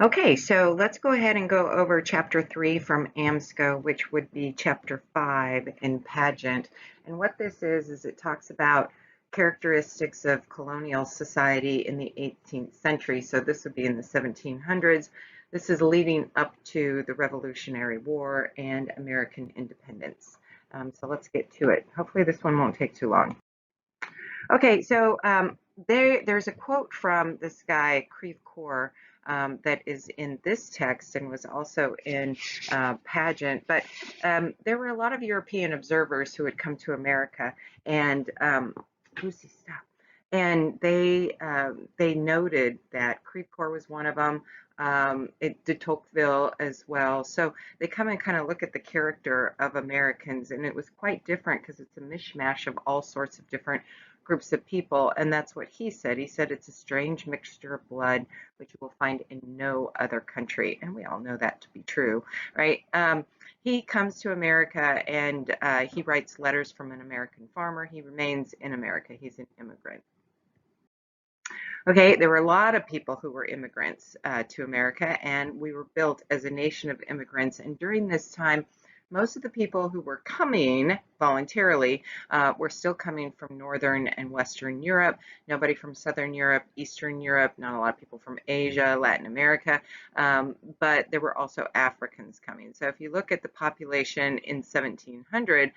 Okay, so let's go ahead and go over Chapter 3 from AMSCO, which would be Chapter 5 in Pageant. And what this is it talks about characteristics of colonial society in the 18th century. So this would be in the 1700s. This is leading up to the Revolutionary War and American independence. So let's get to it. Hopefully this one won't take too long. Okay, so there's a quote from this guy, Creve Coeur, that is in this text and was also in Pageant. But there were a lot of European observers who had come to America, and Lucy, stop. And they noted that Creve Coeur was one of them. De Tocqueville as well. So they come and kind of look at the character of Americans, and it was quite different because it's a mishmash of all sorts of different groups of people, and that's what he said. He said it's a strange mixture of blood, which you will find in no other country, and we all know that to be true, right? He comes to America and he writes letters from an American farmer. He remains in America. He's an immigrant. Okay, there were a lot of people who were immigrants to America, and we were built as a nation of immigrants. And during this time, most of the people who were coming voluntarily were still coming from Northern and Western Europe. Nobody from Southern Europe, Eastern Europe, not a lot of people from Asia, Latin America, but there were also Africans coming. So if you look at the population in 1700,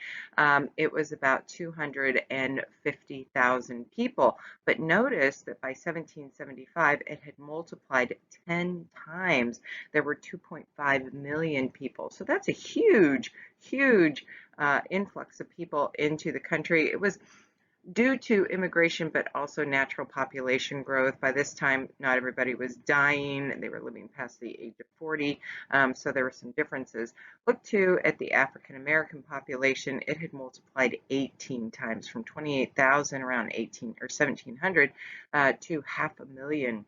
it was about 250,000 people. But notice that by 1775, it had multiplied 10 times. There were 2.5 million people. So that's a huge, huge influx of people into the country. It was due to immigration, but also natural population growth. By this time, not everybody was dying, and they were living past the age of 40, so there were some differences. Look too at the African American population. It had multiplied 18 times, from 28,000 around 18 or 1700 to 500,000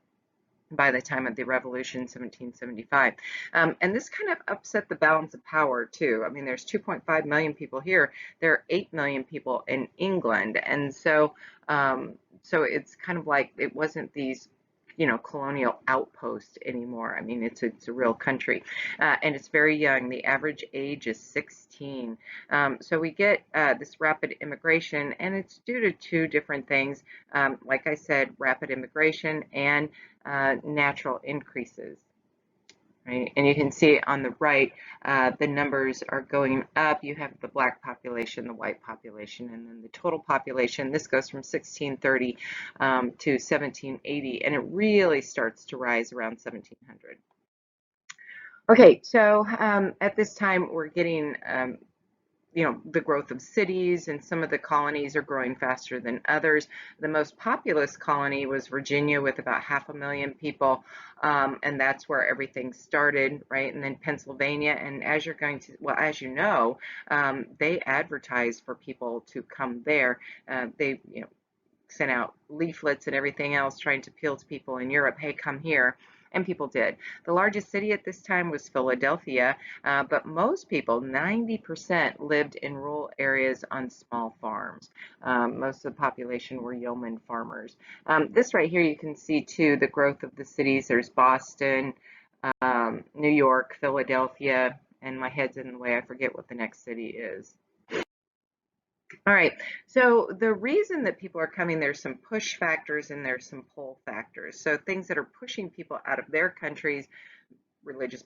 by the time of the Revolution, 1775. And this kind of upset the balance of power too. I mean, there's 2.5 million people here. There are 8 million people in England. And so, so it's kind of like it wasn't these colonial outpost anymore. I mean, it's a real country, and it's very young. The average age is 16. So we get this rapid immigration, and it's due to two different things. Like I said, rapid immigration and natural increases. Right? And you can see on the right, the numbers are going up. You have the black population, the white population, and then the total population. This goes from 1630 to 1780, and it really starts to rise around 1700. Okay, so at this time, we're getting the growth of cities, and some of the colonies are growing faster than others. The most populous colony was Virginia with about 500,000 people, and that's where everything started, right? And then Pennsylvania, and as you're going to, well, as you know, they advertise for people to come there. They, sent out leaflets and everything else trying to appeal to people in Europe, hey, come here. And people did. The largest city at this time was Philadelphia, but most people, 90%, lived in rural areas on small farms. Most of the population were yeoman farmers. This right here, you can see too the growth of the cities. There's Boston, New York, Philadelphia, and my head's in the way. I forget what the next city is. All right, so the reason that people are coming, there's some push factors and there's some pull factors. So things that are pushing people out of their countries: religious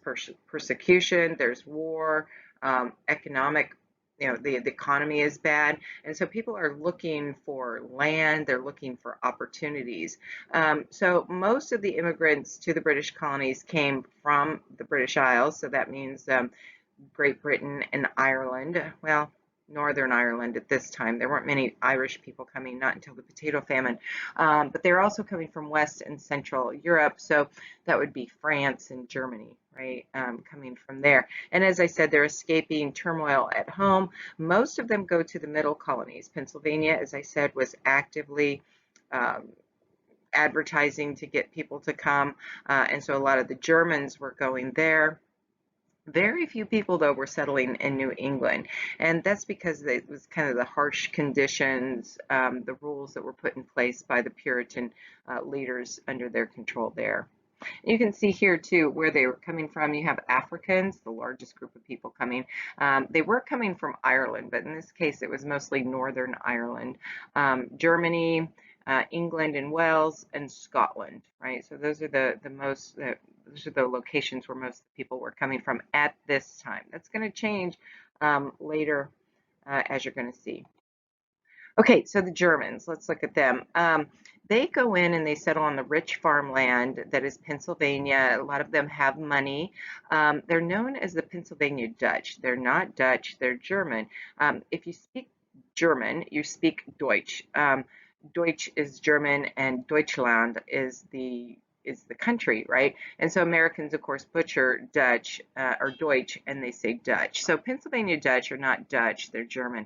persecution, there's war, economic, the economy is bad. And so people are looking for land, they're looking for opportunities. So most of the immigrants to the British colonies came from the British Isles. So that means Great Britain and Ireland. Well, Northern Ireland at this time. There weren't many Irish people coming, not until the potato famine. But they're also coming from West and Central Europe. So that would be France and Germany, right? Coming from there. And as I said, they're escaping turmoil at home. Most of them go to the middle colonies. Pennsylvania, as I said, was actively advertising to get people to come. And so a lot of the Germans were going there. Very few people, though, were settling in New England, and that's because it was kind of the harsh conditions, the rules that were put in place by the Puritan leaders under their control there. You can see here too where they were coming from. You have Africans, the largest group of people coming. They were coming from Ireland, but in this case it was mostly Northern Ireland, Germany, England and Wales, and Scotland, right? So those are those are the locations where most people were coming from at this time. That's going to change later, as you're going to see. Okay, so the Germans, let's look at them. They go in and they settle on the rich farmland that is Pennsylvania. A lot of them have money. They're known as the Pennsylvania Dutch. They're not Dutch, they're German. If you speak German, you speak Deutsch. Deutsch is German and Deutschland is the country, right? And so Americans, of course, butcher Dutch or Deutsch, and they say Dutch. So Pennsylvania Dutch are not Dutch, they're German,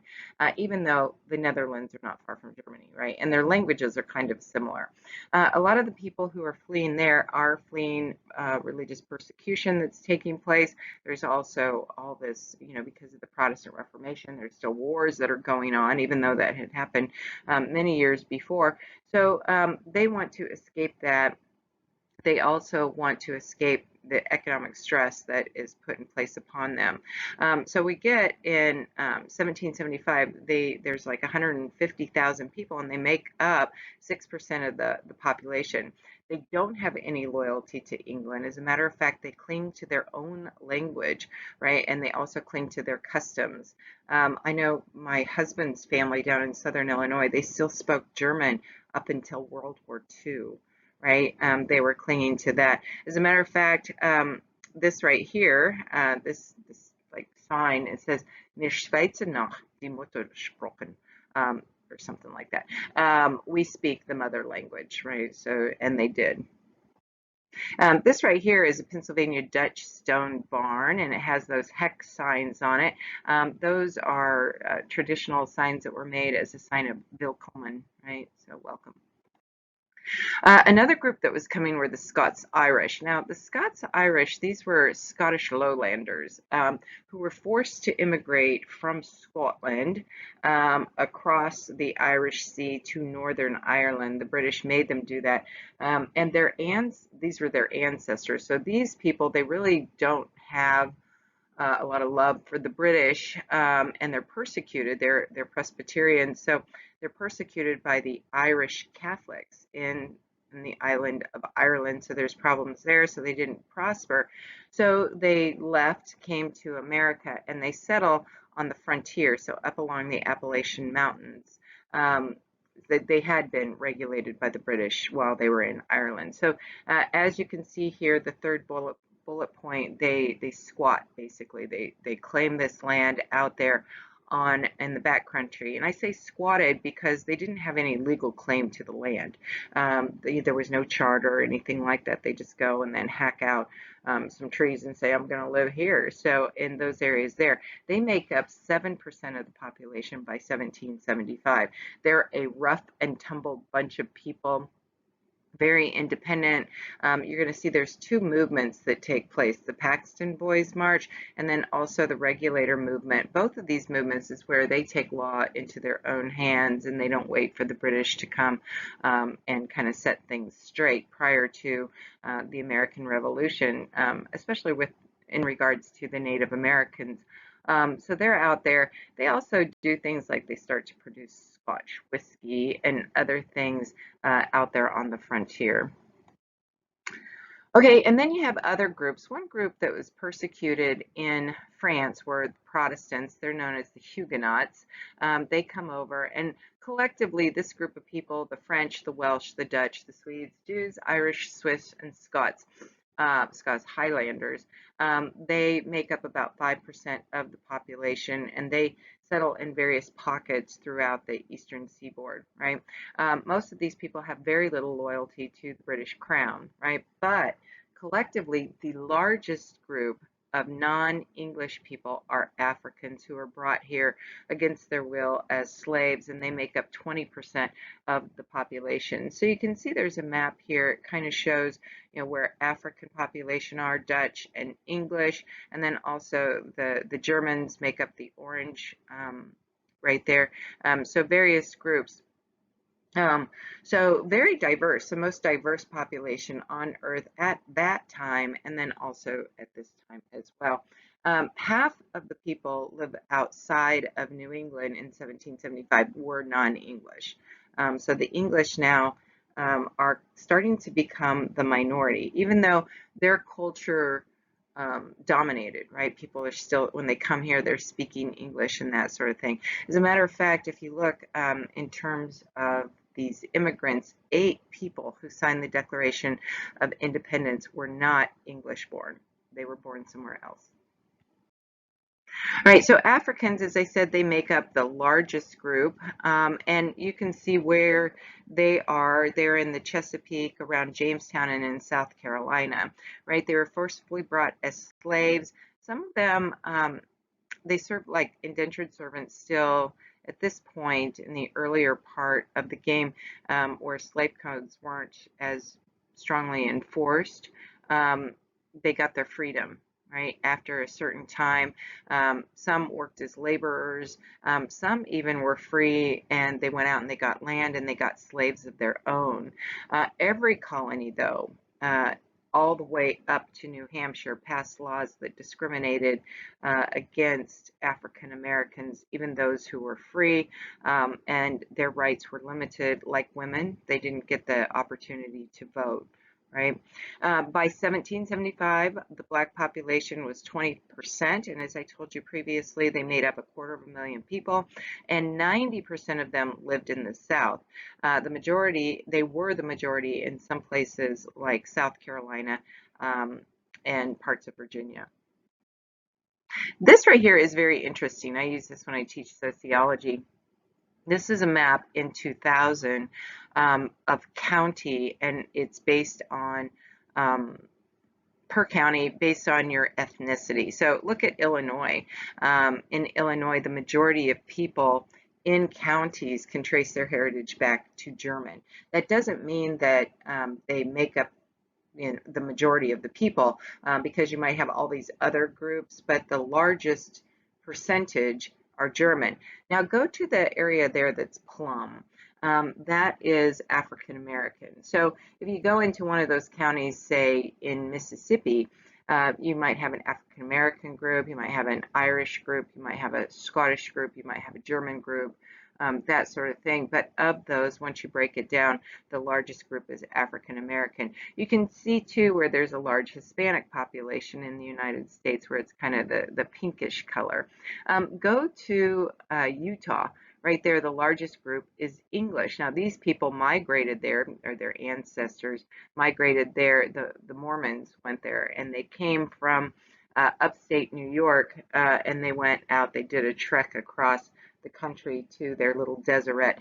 even though the Netherlands are not far from Germany, right? And their languages are kind of similar. A lot of the people who are fleeing there are fleeing religious persecution that's taking place. There's also all this, you know, because of the Protestant Reformation, there's still wars that are going on, even though that had happened many years before. So they want to escape that. They also want to escape the economic stress that is put in place upon them. So we get in 1775, there's like 150,000 people, and they make up 6% of the population. They don't have any loyalty to England. As a matter of fact, they cling to their own language, right? And they also cling to their customs. I know my husband's family down in Southern Illinois, they still spoke German up until World War II, right? They were clinging to that. As a matter of fact, this right here, this like sign, it says "Wir schwätzen noch die Muttersprachen," or something like that. We speak the mother language, right? So, and they did. This right here is a Pennsylvania Dutch stone barn, and it has those hex signs on it. Those are traditional signs that were made as a sign of Willkommen, right? So welcome. Another group that was coming were the Scots-Irish. Now, the Scots-Irish, these were Scottish lowlanders who were forced to immigrate from Scotland across the Irish Sea to Northern Ireland. The British made them do that, and these were their ancestors. So these people, they really don't have a lot of love for the British, and they're persecuted. They're Presbyterian, so they're persecuted by the Irish Catholics in the island of Ireland. So there's problems there. So they didn't prosper. So they left, came to America, and they settle on the frontier, so up along the Appalachian Mountains. They had been regulated by the British while they were in Ireland. So as you can see here, the third bullet point, they squat, basically. They claim this land out there in the backcountry. And I say squatted because they didn't have any legal claim to the land. There was no charter or anything like that. They just go and then hack out some trees and say, I'm going to live here. So in those areas there, they make up 7% of the population by 1775. They're a rough and tumble bunch of people, very independent. You're going to see there's two movements that take place, the Paxton Boys March and then also the Regulator Movement. Both of these movements is where they take law into their own hands, and they don't wait for the British to come and kind of set things straight prior to the American Revolution, especially in regards to the Native Americans. So they're out there. They also do things like they start to produce Scotch whiskey and other things out there on the frontier. Okay, and then you have other groups. One group that was persecuted in France were the Protestants. They're known as the Huguenots. They come over, and collectively, this group of people, the French, the Welsh, the Dutch, the Swedes, Jews, Irish, Swiss, and Scots, Highlanders, they make up about 5% of the population, and they settle in various pockets throughout the eastern seaboard, right? Most of these people have very little loyalty to the British Crown, right? But collectively, the largest group of non-English people are Africans who are brought here against their will as slaves, and they make up 20% of the population. So you can see there's a map here. It kind of shows, you know, where African population are, Dutch and English, and then also the Germans make up the orange right there. So various groups. Um, so very diverse, the most diverse population on Earth at that time, and then also at this time as well. Half of the people live outside of New England in 1775 were non-English. So the English now are starting to become the minority, even though their culture dominated, right? People are still, when they come here, they're speaking English and that sort of thing. As a matter of fact, if you look in terms of these immigrants, 8 people who signed the Declaration of Independence were not English born. They were born somewhere else. All right, so Africans, as I said, they make up the largest group, and you can see where they are. They're in the Chesapeake, around Jamestown, and in South Carolina, right? They were forcibly brought as slaves. Some of them, they served like indentured servants still at this point in the earlier part of the game, where slave codes weren't as strongly enforced. Um, they got their freedom, right, after a certain time. Some worked as laborers. Some even were free and they went out and they got land and they got slaves of their own. Every colony, though, all the way up to New Hampshire, passed laws that discriminated against African Americans, even those who were free, and their rights were limited. Like women, they didn't get the opportunity to vote. Right. By 1775, the black population was 20%, and as I told you previously, they made up 250,000 people, and 90% of them lived in the South. They were the majority in some places like South Carolina and parts of Virginia. This right here is very interesting. I use this when I teach sociology. This is a map in 2000 of county, and it's based on um, per county based on your ethnicity. So look at Illinois. In Illinois, the majority of people in counties can trace their heritage back to German. That doesn't mean that they make up the majority of the people, because you might have all these other groups, but the largest percentage are German. Now go to the area there that's plum. That is African American. So if you go into one of those counties, say in Mississippi, you might have an African American group, you might have an Irish group, you might have a Scottish group, you might have a German group, that sort of thing. But of those, once you break it down, the largest group is African American. You can see too where there's a large Hispanic population in the United States, where it's kind of the pinkish color. Go to Utah. Right there, the largest group is English. Now, these people migrated there, or their ancestors migrated there. The Mormons went there, and they came from upstate New York, and they went out. They did a trek across the country to their little Deseret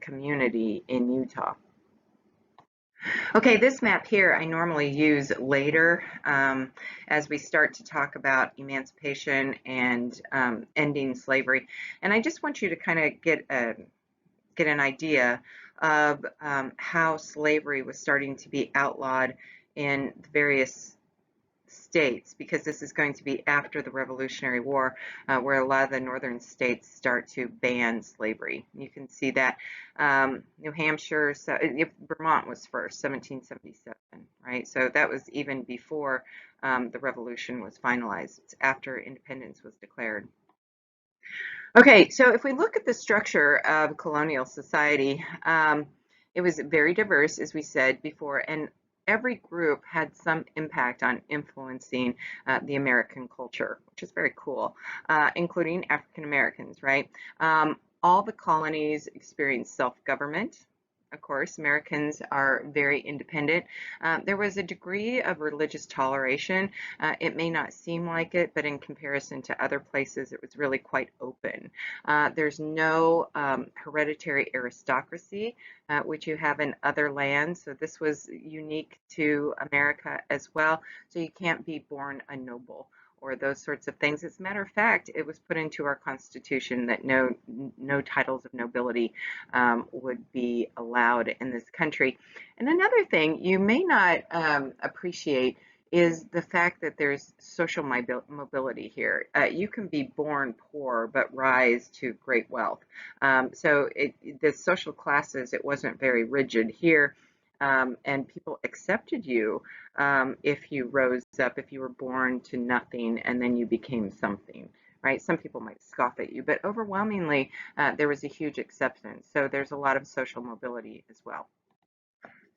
community in Utah. Okay, this map here I normally use later as we start to talk about emancipation and ending slavery. And I just want you to kind of get an idea of how slavery was starting to be outlawed in the various states, because this is going to be after the Revolutionary War, where a lot of the northern states start to ban slavery. You can see that New Hampshire, so Vermont was first, 1777, right? So that was even before the Revolution was finalized. It's after independence was declared. Okay, so if we look at the structure of colonial society, it was very diverse, as we said before, and every group had some impact on influencing the American culture, which is very cool, including African Americans, right? All the colonies experienced self-government. Of course, Americans are very independent. There was a degree of religious toleration. It may not seem like it, but in comparison to other places, it was really quite open. There's no hereditary aristocracy, which you have in other lands. So this was unique to America as well. So you can't be born a noble or those sorts of things. As a matter of fact, it was put into our Constitution that no titles of nobility would be allowed in this country. And another thing you may not appreciate is the fact that there's social mobility here. You can be born poor but rise to great wealth. The social classes, it wasn't very rigid here. And people accepted you if you rose up, if you were born to nothing and then you became something, right? Some people might scoff at you, but overwhelmingly, there was a huge acceptance. So there's a lot of social mobility as well.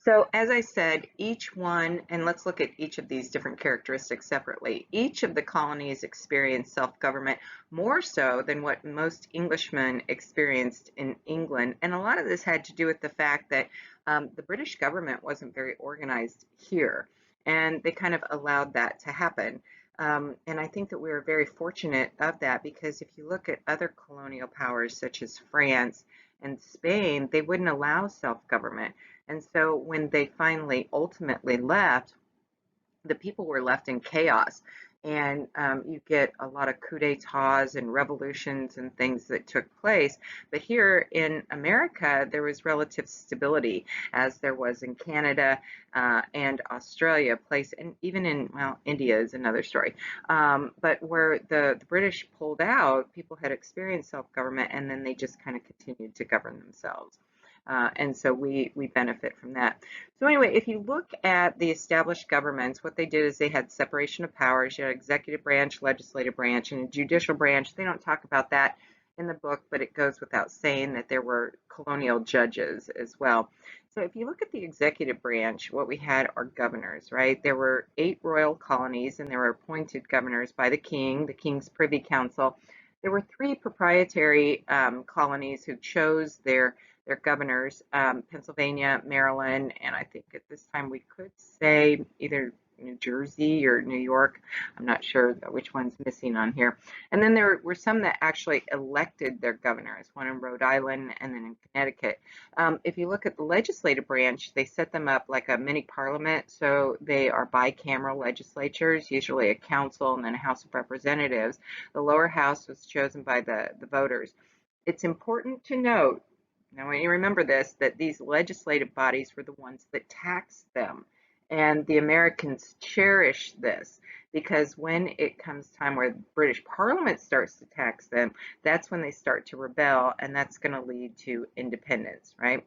So as I said, each one, and let's look at each of these different characteristics separately. Each of the colonies experienced self-government more so than what most Englishmen experienced in England. And a lot of this had to do with the fact that the British government wasn't very organized here. And they kind of allowed that to happen. And I think that we were very fortunate of that, because if you look at other colonial powers such as France and Spain, they wouldn't allow self-government. And so when they finally ultimately left, the people were left in chaos. And you get a lot of coups d'etats and revolutions and things that took place. But here in America, there was relative stability, as there was in Canada and Australia, place, and even in, well, India is another story. But where the British pulled out, people had experienced self-government, and then they just kind of continued to govern themselves. And so we benefit from that. So anyway, if you look at the established governments, what they did is they had separation of powers. You had executive branch, legislative branch, and a judicial branch. They don't talk about that in the book, but it goes without saying that there were colonial judges as well. So if you look at the executive branch, what we had are governors, right? There were 8 royal colonies, and there were appointed governors by the King's Privy Council. There were 3 proprietary colonies who chose their governors, Pennsylvania, Maryland, and I think at this time we could say either New Jersey or New York. I'm not sure which one's missing on here. And then there were some that actually elected their governors, one in Rhode Island and then in Connecticut. If you look at the legislative branch, they set them up like a mini parliament. So they are bicameral legislatures, usually a council and then a House of Representatives. The lower house was chosen by the voters. It's important to note, now, when you remember this, that these legislative bodies were the ones that taxed them. And the Americans cherish this, because when it comes time where the British Parliament starts to tax them, that's when they start to rebel, and that's going to lead to independence, right?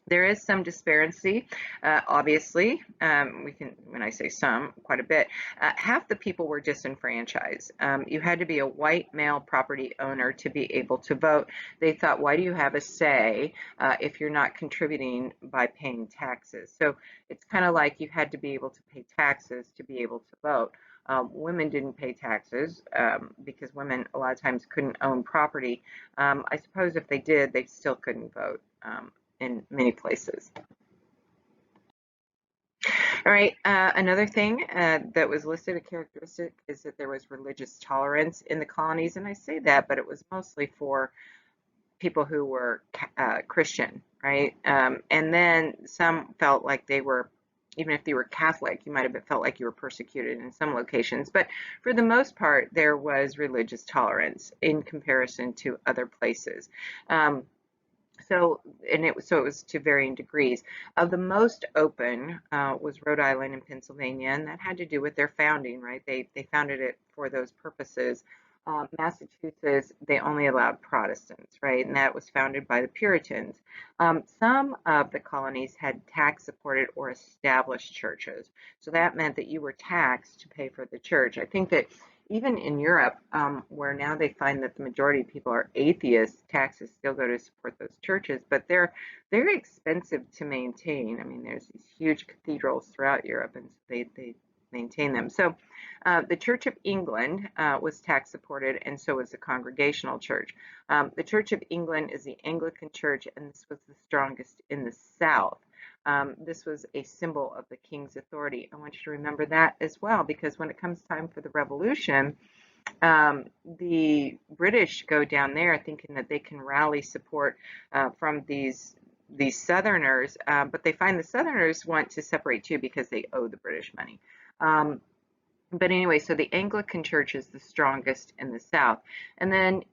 There is some disparity, obviously. When I say some, quite a bit. Half the people were disenfranchised. You had to be a white male property owner to be able to vote. They thought, why do you have a say if you're not contributing by paying taxes? So it's kind of like you had to be able to pay taxes to be able to vote. Women didn't pay taxes because women a lot of times couldn't own property. I suppose if they did, they still couldn't vote. In many places. All right, another thing that was listed, a characteristic, is that there was religious tolerance in the colonies, and I say that, but it was mostly for people who were Christian, right? And then some felt like they were, even if they were Catholic, you might have felt like you were persecuted in some locations, but for the most part, there was religious tolerance in comparison to other places. So it was to varying degrees. Of the most open was Rhode Island and Pennsylvania, and that had to do with their founding, right? They founded it for those purposes. Massachusetts, they only allowed Protestants, right? And that was founded by the Puritans. Some of the colonies had tax-supported or established churches. So that meant that you were taxed to pay for the church. I think that even in Europe, where now they find that the majority of people are atheists, taxes still go to support those churches, but they're very expensive to maintain. I mean, there's these huge cathedrals throughout Europe, and they maintain them. So the Church of England was tax supported, and so was the Congregational Church. The Church of England is the Anglican Church, and this was the strongest in the South. This was a symbol of the king's authority. I want you to remember that as well, because when it comes time for the revolution, the British go down there thinking that they can rally support from these Southerners, but they find the Southerners want to separate too because they owe the British money. But anyway, so the Anglican Church is the strongest in the South. And then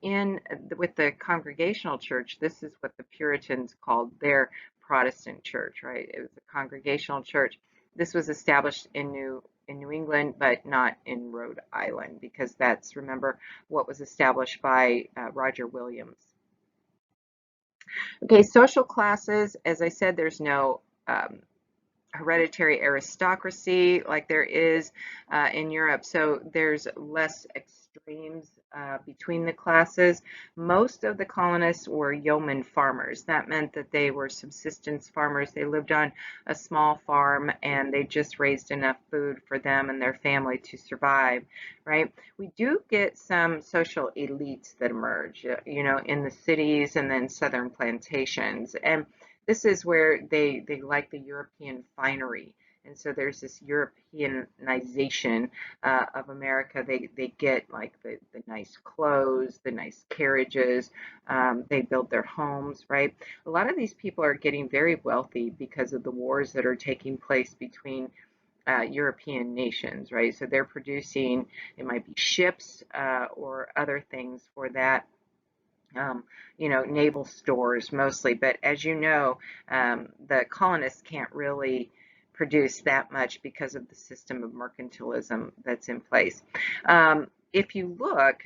with the Congregational Church, this is what the Puritans called their Protestant church, right? It was a Congregational Church. This was established in in New England, but not in Rhode Island, because that's, remember, what was established by Roger Williams. Okay, social classes, as I said, there's no hereditary aristocracy like there is in Europe. So there's less extremes between the classes. Most of the colonists were yeoman farmers. That meant that they were subsistence farmers. They lived on a small farm and they just raised enough food for them and their family to survive, right? We do get some social elites that emerge, in the cities and then southern plantations. And this is where they like the European finery. And so there's this Europeanization of America. They get like the nice clothes, the nice carriages. They build their homes, right? A lot of these people are getting very wealthy because of the wars that are taking place between European nations, right? So they're producing, it might be ships or other things for that um, naval stores mostly. But as you know, the colonists can't really produce that much because of the system of mercantilism that's in place. If you look,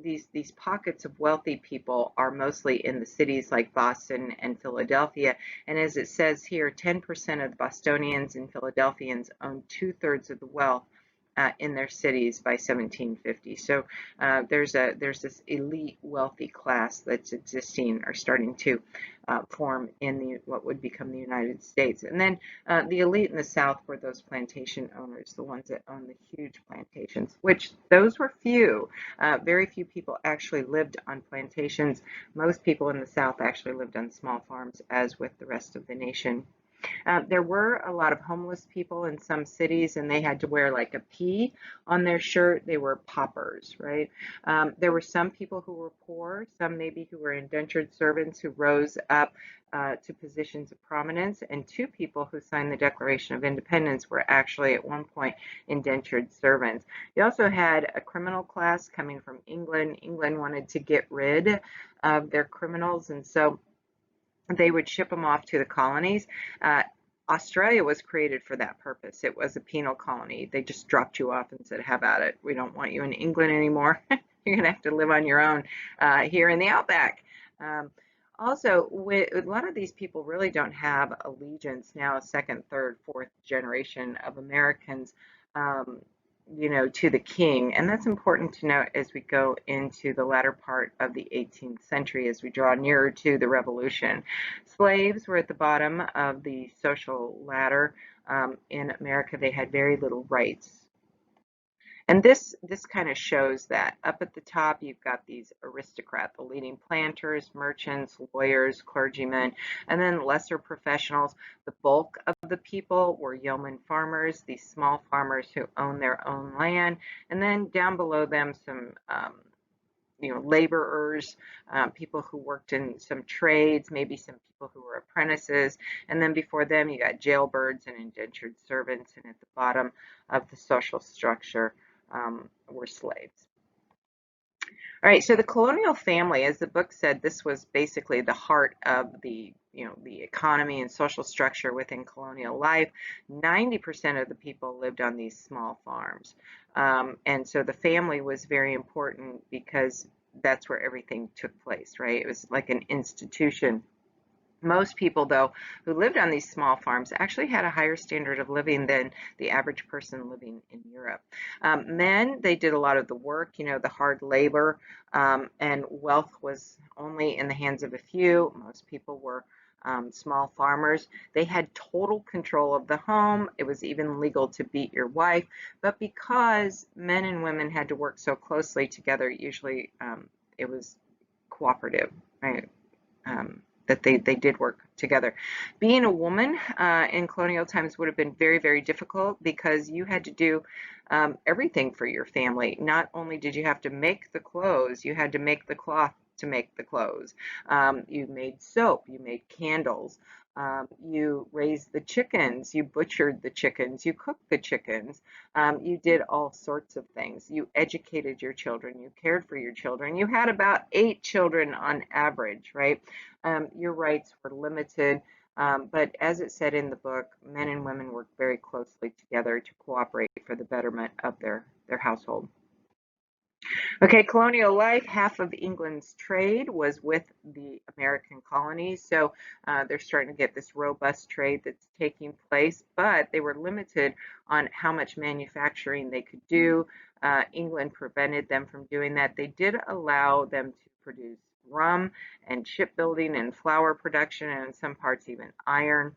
these pockets of wealthy people are mostly in the cities like Boston and Philadelphia. And as it says here, 10% of the Bostonians and Philadelphians own 2/3 of the wealth in their cities by 1750. So there's this elite wealthy class that's existing or starting to form in what would become the United States. And then the elite in the South were those plantation owners, the ones that owned the huge plantations, which those were few. Very few people actually lived on plantations. Most people in the South actually lived on small farms, as with the rest of the nation. There were a lot of homeless people in some cities, and they had to wear like a P on their shirt. They were paupers, right? There were some people who were poor, some maybe who were indentured servants who rose up to positions of prominence, and two people who signed the Declaration of Independence were actually at one point indentured servants. You also had a criminal class coming from England. England wanted to get rid of their criminals, and so they would ship them off to the colonies. Uh, Australia was created for that purpose. It was a penal colony. They just dropped you off and said, "How about it? We don't want you in England anymore. You're going to have to live on your own here in the outback." Um, Also, a lot of these people really don't have allegiance now, second, third, fourth generation of Americans, um, to the king. And that's important to note as we go into the latter part of the 18th century, as we draw nearer to the Revolution. Slaves were at the bottom of the social ladder. In America, they had very little rights. And this kind of shows that up at the top, you've got these aristocrats, the leading planters, merchants, lawyers, clergymen, and then lesser professionals. The bulk of the people were yeoman farmers, these small farmers who own their own land, and then down below them, some laborers, people who worked in some trades, maybe some people who were apprentices, and then before them you got jailbirds and indentured servants, and at the bottom of the social structure were slaves. All right, so the colonial family, as the book said, this was basically the heart of the economy and social structure within colonial life. 90% of the people lived on these small farms. And so the family was very important because that's where everything took place, right? It was like an institution. Most people, though, who lived on these small farms actually had a higher standard of living than the average person living in Europe. Men, they did a lot of the work, the hard labor, and wealth was only in the hands of a few. Most people were small farmers. They had total control of the home. It was even legal to beat your wife. But because men and women had to work so closely together, usually it was cooperative, right? That they did work together. Being a woman in colonial times would have been very, very difficult because you had to do everything for your family. Not only did you have to make the clothes, you had to make the cloth to make the clothes. You made soap, you made candles, you raised the chickens, you butchered the chickens, you cooked the chickens, you did all sorts of things. You educated your children, you cared for your children. You had about 8 children on average, right? Your rights were limited. But as it said in the book, men and women worked very closely together to cooperate for the betterment of their household. Okay, colonial life, half of England's trade was with the American colonies. So they're starting to get this robust trade that's taking place, but they were limited on how much manufacturing they could do. England prevented them from doing that. They did allow them to produce rum and shipbuilding and flour production, and in some parts even iron.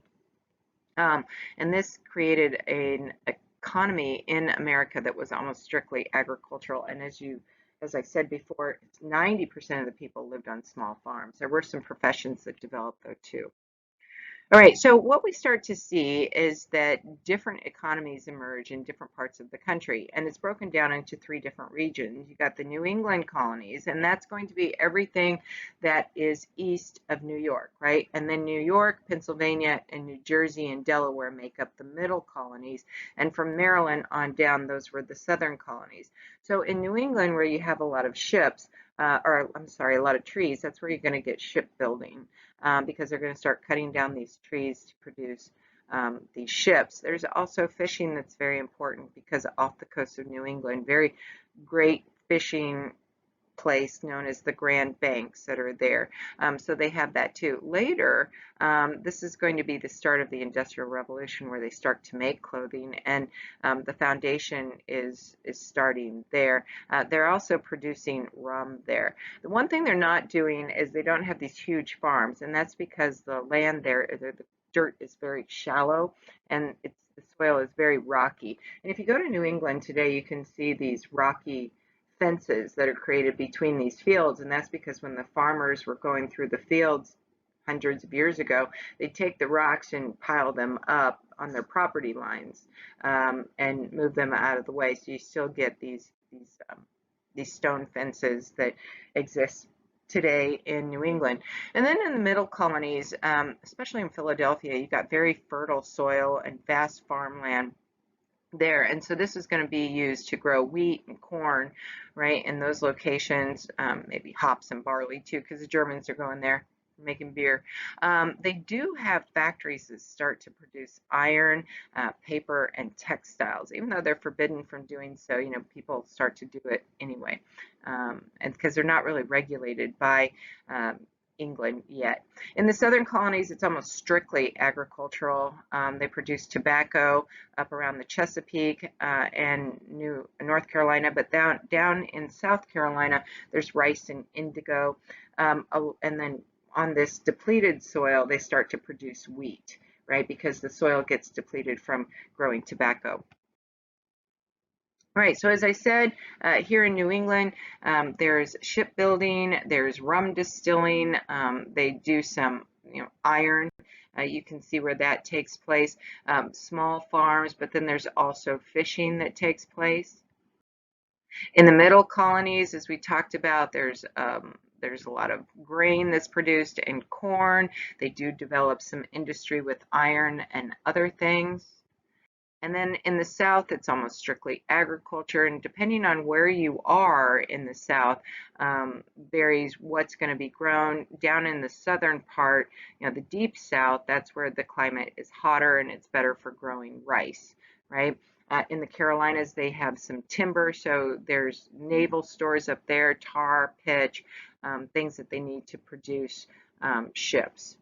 And this created an economy in America that was almost strictly agricultural. And as I said before, 90% of the people lived on small farms. There were some professions that developed though too. All right, so what we start to see is that different economies emerge in different parts of the country, and it's broken down into three different regions. You got the New England colonies, and that's going to be everything that is east of New York, right? And then New York, Pennsylvania, and New Jersey and Delaware make up the middle colonies, and from Maryland on down, those were the southern colonies. So in New England, where you have a lot of ships, or I'm sorry, a lot of trees, that's where you're going to get shipbuilding. Because they're going to start cutting down these trees to produce these ships. There's also fishing that's very important because off the coast of New England, very great fishing place known as the Grand Banks that are there. So they have that too. Later, this is going to be the start of the Industrial Revolution where they start to make clothing, and the foundation is starting there. They're also producing rum there. The one thing they're not doing is they don't have these huge farms, and that's because the land there, the dirt is very shallow, and the soil is very rocky. And if you go to New England today, you can see these rocky fences that are created between these fields, and that's because when the farmers were going through the fields hundreds of years ago, they'd take the rocks and pile them up on their property lines and move them out of the way. So you still get these stone fences that exist today in New England. And then in the middle colonies, especially in Philadelphia, you got very fertile soil and vast farmland there. And so this is going to be used to grow wheat and corn, right, in those locations, maybe hops and barley too, because the Germans are going there making beer. They do have factories that start to produce iron, paper, and textiles. Even though they're forbidden from doing so, you know, people start to do it anyway, and because they're not really regulated by England yet. In the southern colonies, it's almost strictly agricultural. They produce tobacco up around the Chesapeake and North Carolina, but down in South Carolina, there's rice and indigo. And then on this depleted soil, they start to produce wheat, right? Because the soil gets depleted from growing tobacco. All right, so as I said, here in New England, there's shipbuilding, there's rum distilling, they do some, iron. You can see where that takes place. Small farms, but then there's also fishing that takes place. In the middle colonies, as we talked about, there's a lot of grain that's produced and corn. They do develop some industry with iron and other things. And then in the South, it's almost strictly agriculture, and depending on where you are in the South, varies what's going to be grown. Down in the southern part, the deep South, that's where the climate is hotter and it's better for growing rice, right? In the Carolinas, they have some timber, so there's naval stores up there, tar, pitch, things that they need to produce ships.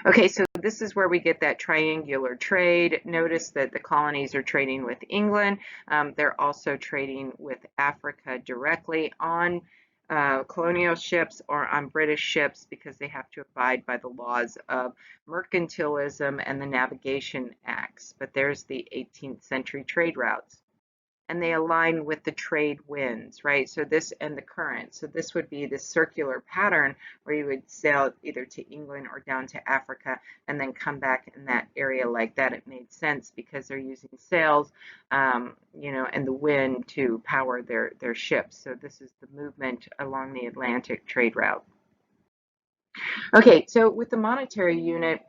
Okay, so this is where we get that triangular trade. Notice that the colonies are trading with England. They're also trading with Africa directly on colonial ships or on British ships because they have to abide by the laws of mercantilism and the Navigation Acts. But there's the 18th century trade routes. And they align with the trade winds, right? So this and the current. So this would be the circular pattern where you would sail either to England or down to Africa and then come back in that area like that. It made sense because they're using sails, and the wind to power their ships. So this is the movement along the Atlantic trade route. Okay, so with the monetary unit,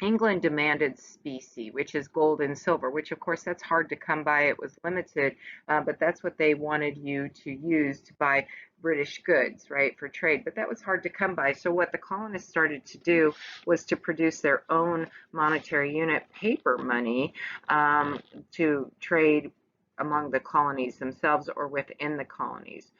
England demanded specie, which is gold and silver, which of course that's hard to come by. It was limited, but that's what they wanted you to use to buy British goods, right, for trade, but that was hard to come by. So what the colonists started to do was to produce their own monetary unit, paper money, to trade among the colonies themselves or within the colonies.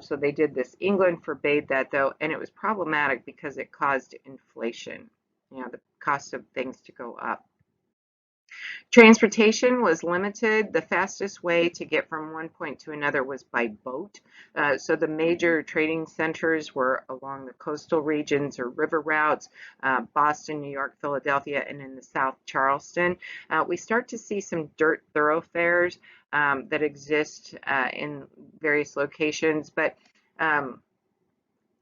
So they did this. England forbade that though, and it was problematic because it caused inflation, the cost of things to go up. Transportation was limited. The fastest way to get from one point to another was by boat. So the major trading centers were along the coastal regions or river routes, Boston, New York, Philadelphia, and in the South, Charleston. We start to see some dirt thoroughfares that exist in various locations, but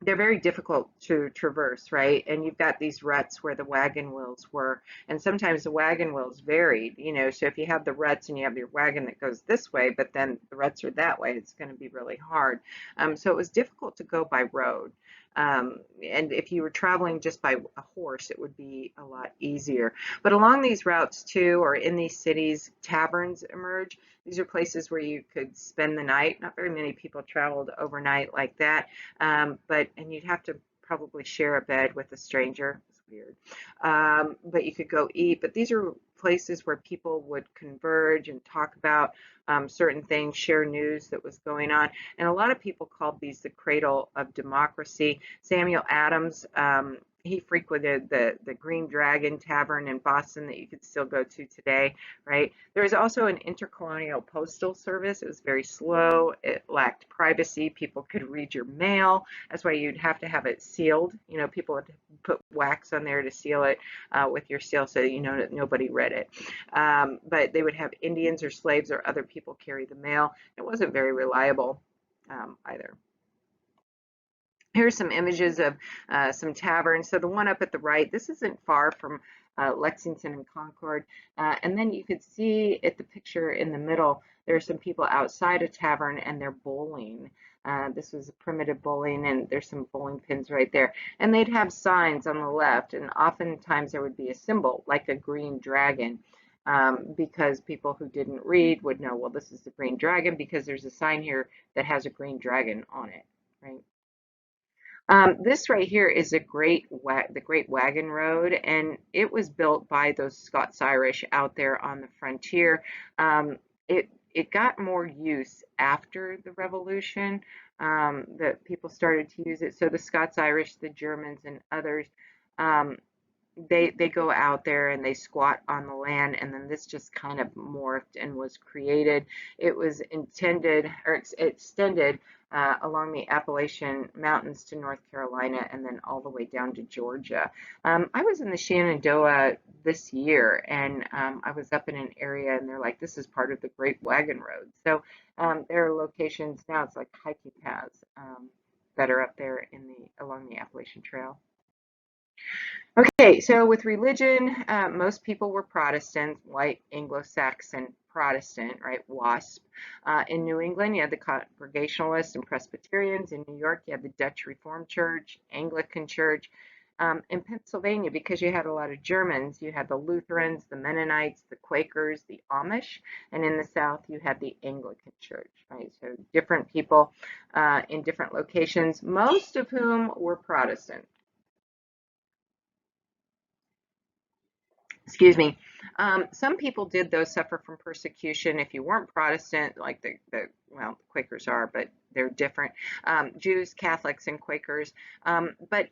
they're very difficult to traverse, right? And you've got these ruts where the wagon wheels were, and sometimes the wagon wheels varied, so if you have the ruts and you have your wagon that goes this way, but then the ruts are that way, it's going to be really hard. So it was difficult to go by road. And if you were traveling just by a horse, it would be a lot easier. But along these routes too, or in these cities, taverns emerge. These are places where you could spend the night. Not very many people traveled overnight like that, and you'd have to probably share a bed with a stranger. It's weird. But you could go eat. But these are places where people would converge and talk about certain things, share news that was going on. And a lot of people called these the cradle of democracy. Samuel Adams, he frequented the Green Dragon Tavern in Boston that you could still go to today, right? There was also an intercolonial postal service. It was very slow. It lacked privacy. People could read your mail. That's why you'd have to have it sealed. People would put wax on there to seal it with your seal so that nobody read it. But they would have Indians or slaves or other people carry the mail. It wasn't very reliable either. Here's some images of some taverns. So the one up at the right, this isn't far from Lexington and Concord. And then you could see at the picture in the middle, there are some people outside a tavern and they're bowling. This was a primitive bowling, and there's some bowling pins right there. And they'd have signs on the left, and oftentimes there would be a symbol like a green dragon. Because people who didn't read would know, well, this is the green dragon because there's a sign here that has a green dragon on it, right? This right here is the Great Wagon Road, and it was built by those Scots-Irish out there on the frontier. It got more use after the Revolution, that people started to use it. So the Scots-Irish, the Germans, and others, um, they go out there and they squat on the land, and then this just kind of morphed and was created. It was intended or extended along the Appalachian Mountains to North Carolina and then all the way down to Georgia. I was in the Shenandoah this year, and I was up in an area, and they're like, this is part of the Great Wagon Road. So there are locations now, it's like hiking paths that are up there along the Appalachian Trail. Okay, so with religion, most people were Protestant, white Anglo-Saxon Protestant, right? WASP. In New England, you had the Congregationalists and Presbyterians. In New York, you had the Dutch Reformed Church, Anglican Church. In Pennsylvania, because you had a lot of Germans, you had the Lutherans, the Mennonites, the Quakers, the Amish, and in the South, you had the Anglican Church, right? So different people in different locations, most of whom were Protestant. Excuse me. Some people did, though, suffer from persecution. If you weren't Protestant, like well, the Quakers are, but they're different. Jews, Catholics, and Quakers. But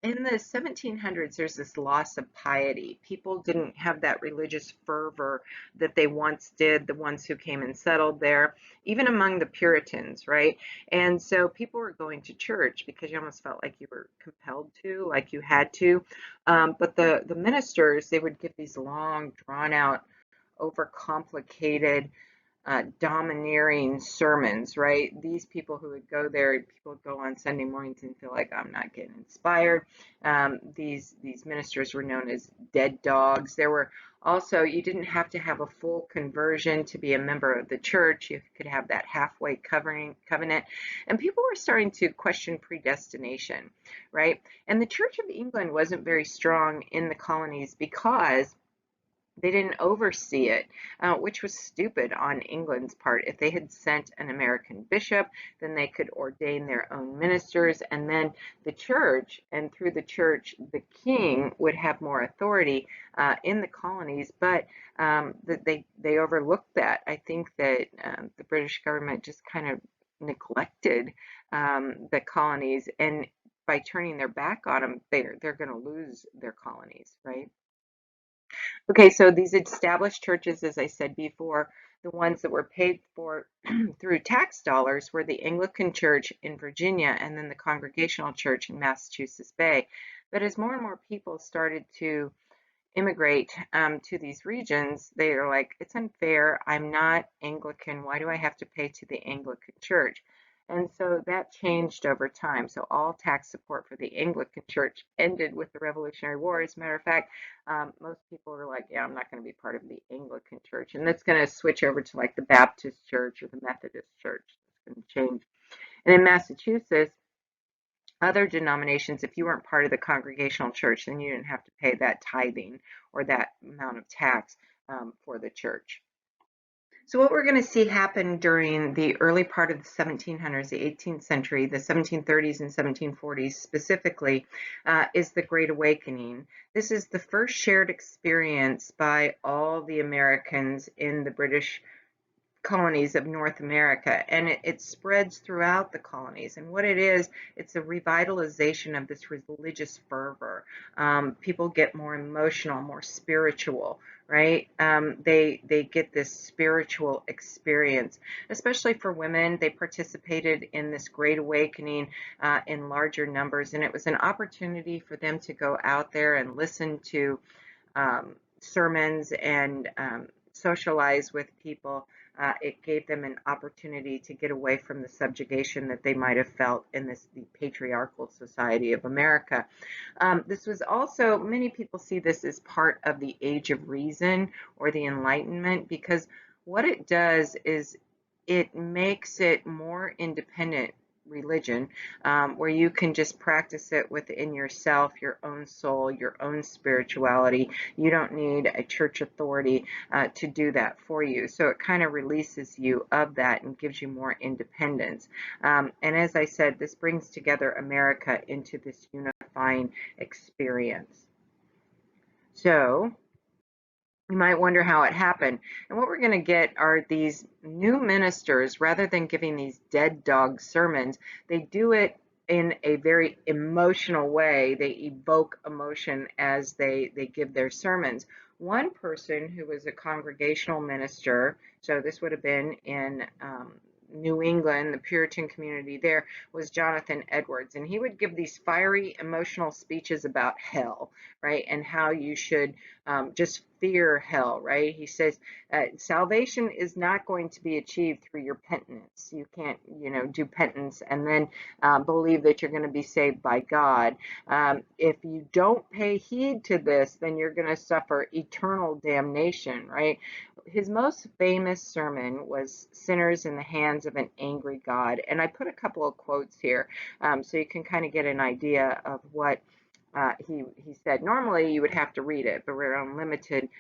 in the 1700s, there's this loss of piety. People didn't have that religious fervor that they once did, the ones who came and settled there, even among the Puritans, right? And so people were going to church because you almost felt like you were compelled to, like you had to. But the ministers, they would give these long, drawn out, overcomplicated, domineering sermons, right? These people who would go there, people would go on Sunday mornings and feel like, I'm not getting inspired. These ministers were known as dead dogs. There were also, you didn't have to have a full conversion to be a member of the church. You could have that halfway covenant. And people were starting to question predestination, right? And the Church of England wasn't very strong in the colonies because They didn't oversee it, which was stupid on England's part. If they had sent an American bishop, then they could ordain their own ministers, and then the church, and through the church, the king would have more authority in the colonies. But they overlooked that. I think that the British government just kind of neglected the colonies, and by turning their back on them, they're going to lose their colonies, right? Okay, so these established churches, as I said before, the ones that were paid for through tax dollars were the Anglican Church in Virginia and then the Congregational Church in Massachusetts Bay. But as more and more people started to immigrate to these regions, they are like, it's unfair. I'm not Anglican. Why do I have to pay to the Anglican Church? And so that changed over time. So all tax support for the Anglican Church ended with the Revolutionary War. As a matter of fact, most people were like, yeah, I'm not going to be part of the Anglican Church. And that's going to switch over to like the Baptist Church or the Methodist Church. It's going to change. And in Massachusetts, other denominations, if you weren't part of the Congregational Church, then you didn't have to pay that tithing or that amount of tax for the church. So what we're going to see happen during the early part of the 1700s, the 18th century, the 1730s and 1740s specifically, is the Great Awakening. This is the first shared experience by all the Americans in the British colonies of North America, and it spreads throughout the colonies. And what it is, it's a revitalization of this religious fervor. People get more emotional, more spiritual, right? They get this spiritual experience, especially for women. They participated in this Great Awakening in larger numbers, and it was an opportunity for them to go out there and listen to sermons and socialize with people. It gave them an opportunity to get away from the subjugation that they might have felt in the patriarchal society of America. This was also, many people see this as part of the Age of Reason or the Enlightenment, because what it does is it makes it more independent religion, where you can just practice it within yourself, your own soul, your own spirituality. You don't need a church authority to do that for you. So it kind of releases you of that and gives you more independence. And as I said, this brings together America into this unifying experience. So you might wonder how it happened. And what we're going to get are these new ministers. Rather than giving these dead dog sermons, they do it in a very emotional way. They evoke emotion as they give their sermons. One person who was a congregational minister, so this would have been in New England, the Puritan community there, was Jonathan Edwards. And he would give these fiery, emotional speeches about hell, right? And how you should just fear hell, right? He says salvation is not going to be achieved through your penitence. You can't, do penance and then believe that you're going to be saved by God. If you don't pay heed to this, then you're going to suffer eternal damnation, right? His most famous sermon was Sinners in the Hands of an Angry God. And I put a couple of quotes here so you can kind of get an idea of what he said. Normally you would have to read it, but we're on limited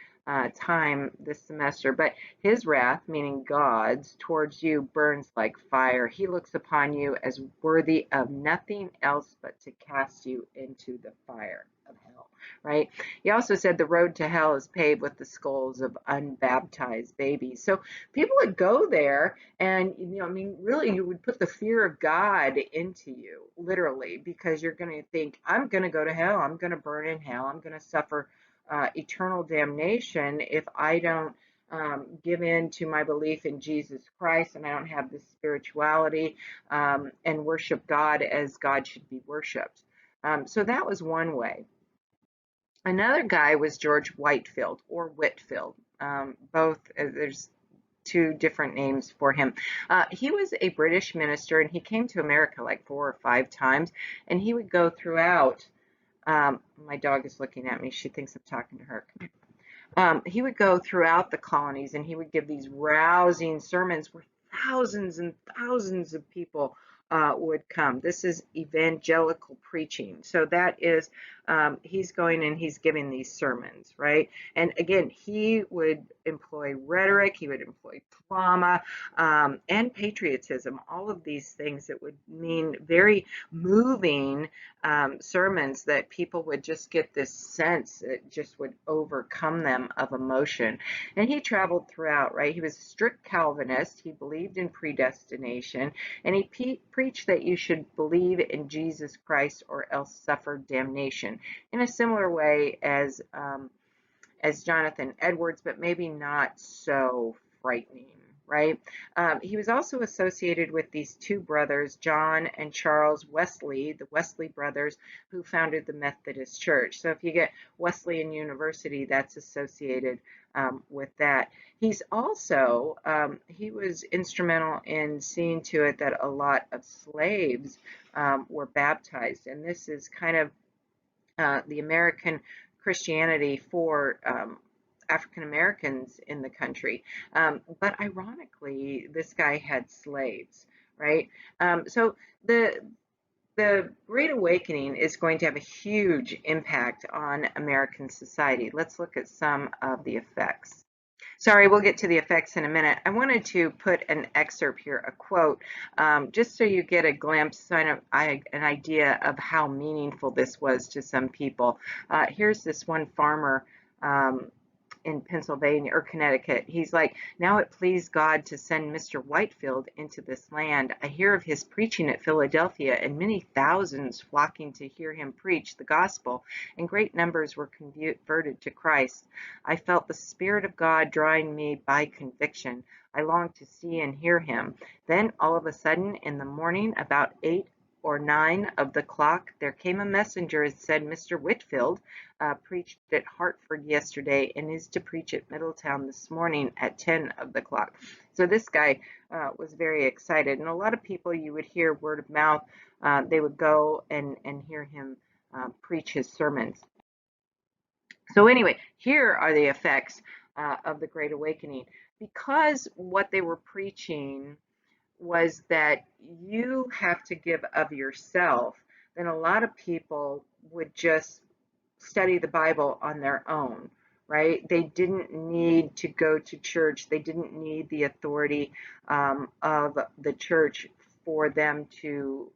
time this semester. But his wrath, meaning God's, towards you burns like fire. He looks upon you as worthy of nothing else but to cast you into the fire of hell, right? He also said the road to hell is paved with the skulls of unbaptized babies. So people would go there and, really you would put the fear of God into you, literally, because you're going to think, I'm going to go to hell. I'm going to burn in hell. I'm going to suffer eternal damnation if I don't give in to my belief in Jesus Christ, and I don't have this spirituality and worship God as God should be worshiped. So that was one way. Another guy was George Whitefield or Whitfield. Both, there's two different names for him. He was a British minister, and he came to America like 4 or 5 times, and he would go throughout. My dog is looking at me. She thinks I'm talking to her. He would go throughout the colonies, and he would give these rousing sermons where thousands and thousands of people would come. This is evangelical preaching. So that is, he's going and he's giving these sermons, right? And again, he would employ rhetoric, he would employ drama, and patriotism, all of these things that would mean very moving sermons that people would just get this sense that just would overcome them of emotion. And he traveled throughout, right? He was a strict Calvinist. He believed in predestination, and he preached that you should believe in Jesus Christ or else suffer damnation, in a similar way as Jonathan Edwards, but maybe not so frightening, right? He was also associated with these two brothers, John and Charles Wesley, the Wesley brothers, who founded the Methodist Church. So if you get Wesleyan University, that's associated with that. He's also, he was instrumental in seeing to it that a lot of slaves were baptized. And this is kind of the American Christianity for African Americans in the country. But ironically, this guy had slaves, right? So the Great Awakening is going to have a huge impact on American society. Let's look at some of the effects. Sorry, we'll get to the effects in a minute. I wanted to put an excerpt here, a quote, just so you get a glimpse, kind of an idea of how meaningful this was to some people. Here's this one farmer in Pennsylvania or Connecticut. He's like, now it pleased God to send Mr. Whitefield into this land. I hear of his preaching at Philadelphia, and many thousands flocking to hear him preach the gospel, and great numbers were converted to Christ. I felt the Spirit of God drawing me by conviction. I longed to see and hear him. Then all of a sudden, in the morning, about 8 or 9 of the clock, there came a messenger and said, Mr. Whitfield preached at Hartford yesterday and is to preach at Middletown this morning at 10 of the clock. So this guy was very excited. And a lot of people, you would hear word of mouth, they would go and hear him preach his sermons. So anyway, here are the effects of the Great Awakening. Because what they were preaching was that you have to give of yourself, then a lot of people would just study the Bible on their own, right? They didn't need to go to church. They didn't need the authority of the church for them to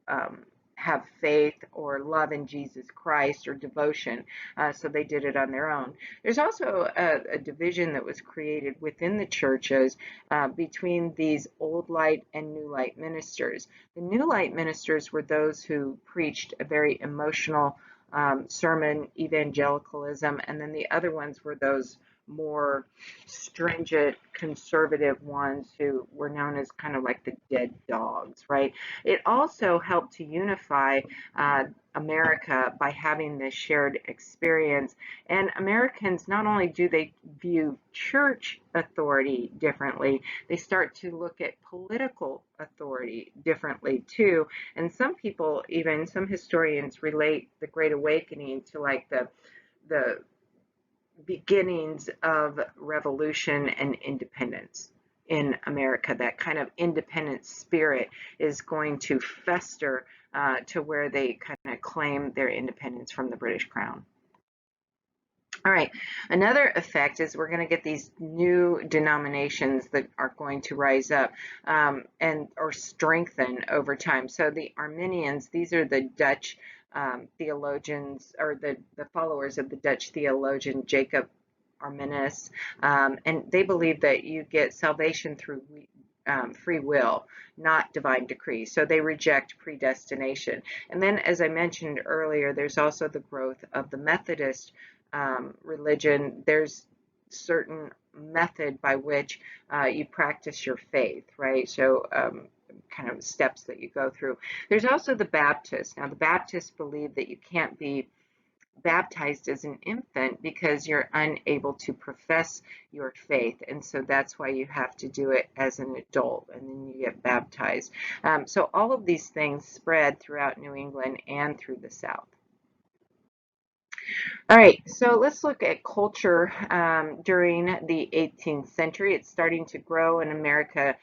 have faith or love in Jesus Christ or devotion. So they did it on their own. There's also a division that was created within the churches between these old light and new light ministers. The new light ministers were those who preached a very emotional sermon, evangelicalism, and then the other ones were those more stringent conservative ones who were known as kind of like the dead dogs, right? It also helped to unify America by having this shared experience. And Americans, not only do they view church authority differently, they start to look at political authority differently too. And some people, even some historians, relate the Great Awakening to like the beginnings of revolution and independence in America. That kind of independent spirit is going to fester to where they kind of claim their independence from the British Crown. All right, another effect is we're going to get these new denominations that are going to rise up and or strengthen over time. So the Arminians, these are the Dutch theologians, or the followers of the Dutch theologian Jacob Arminius, and they believe that you get salvation through free will, not divine decree. So they reject predestination. And then, as I mentioned earlier, there's also the growth of the Methodist religion. There's certain method by which you practice your faith, right? So kind of steps that you go through. There's also the Baptists. Now, the Baptists believe that you can't be baptized as an infant because you're unable to profess your faith, and so that's why you have to do it as an adult, and then you get baptized. So all of these things spread throughout New England and through the South. All right, so let's look at culture during the 18th century. It's starting to grow, and America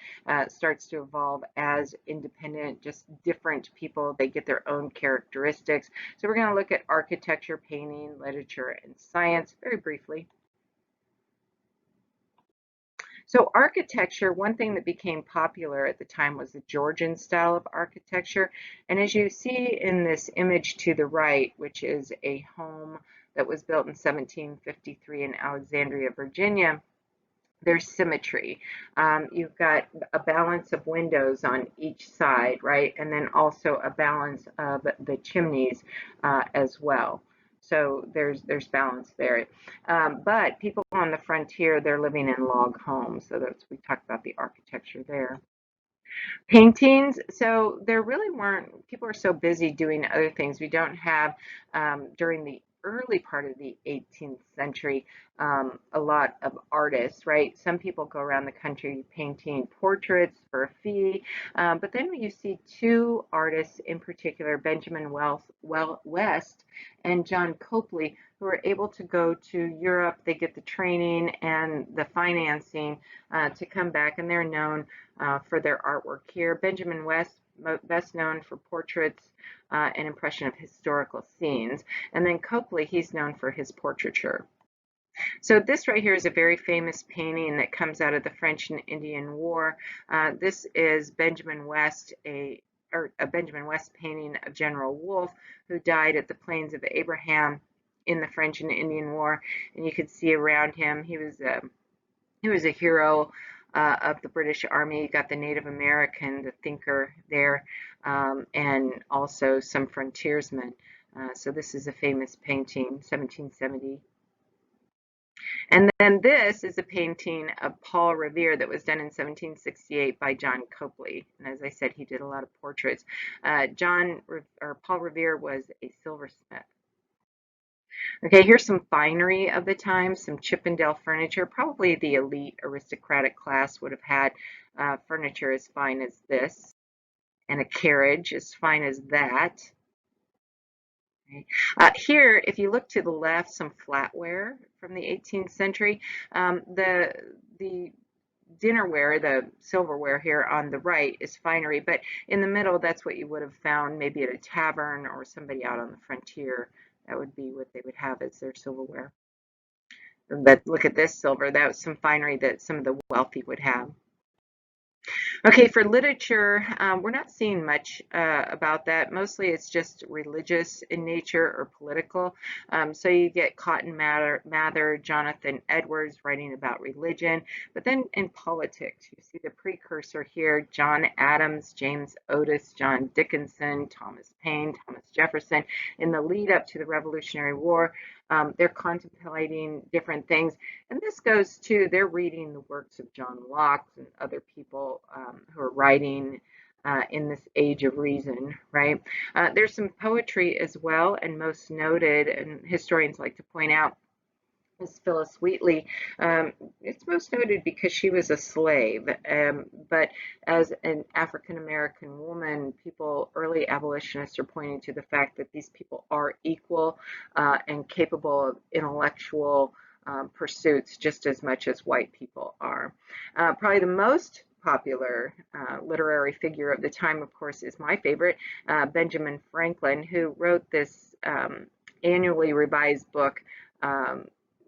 starts to evolve as independent, just different people. They get their own characteristics. So we're going to look at architecture, painting, literature, and science very briefly. So architecture, one thing that became popular at the time was the Georgian style of architecture. And as you see in this image to the right, which is a home that was built in 1753 in Alexandria, Virginia, there's symmetry. You've got a balance of windows on each side, right? And then also a balance of the chimneys as well. So there's balance there. But people on the frontier, they're living in log homes. So that's, we talked about the architecture there. Paintings, so there really weren't, people are so busy doing other things. We don't have, during the early part of the 18th century, a lot of artists, right? Some people go around the country painting portraits for a fee, but then you see two artists in particular, Benjamin West and John Copley, who are able to go to Europe. They get the training and the financing to come back, and they're known for their artwork here. Benjamin West, best known for portraits and impression of historical scenes. And then Copley, he's known for his portraiture. So this right here is a very famous painting that comes out of the French and Indian War. This is Benjamin West, a Benjamin West painting of General Wolfe, who died at the Plains of Abraham in the French and Indian War. And you can see around him, he was a hero of the British Army. You got the Native American, the thinker there, and also some frontiersmen. So this is a famous painting, 1770. And then this is a painting of Paul Revere that was done in 1768 by John Copley. And as I said, he did a lot of portraits. Paul Revere was a silversmith. Okay, here's some finery of the time, some Chippendale furniture. Probably the elite aristocratic class would have had furniture as fine as this, and a carriage as fine as that. Okay. Here, if you look to the left, some flatware from the 18th century. The dinnerware, the silverware here on the right is finery, but in the middle, that's what you would have found maybe at a tavern or somebody out on the frontier. That would be what they would have as their silverware. But look at this silver. That was some finery that some of the wealthy would have. Okay, for literature, we're not seeing much about that. Mostly it's just religious in nature or political. So you get Cotton Mather, Jonathan Edwards writing about religion. But then in politics, you see the precursor here, John Adams, James Otis, John Dickinson, Thomas Paine, Thomas Jefferson. In the lead up to the Revolutionary War, they're contemplating different things. And this goes to, they're reading the works of John Locke and other people who are writing in this age of reason, right? There's some poetry as well, and most noted, and historians like to point out, is Phyllis Wheatley. It's most noted because she was a slave, but as an African American woman, early abolitionists are pointing to the fact that these people are equal and capable of intellectual pursuits just as much as white people are. Probably the most popular literary figure of the time, of course, is my favorite, Benjamin Franklin, who wrote this annually revised book,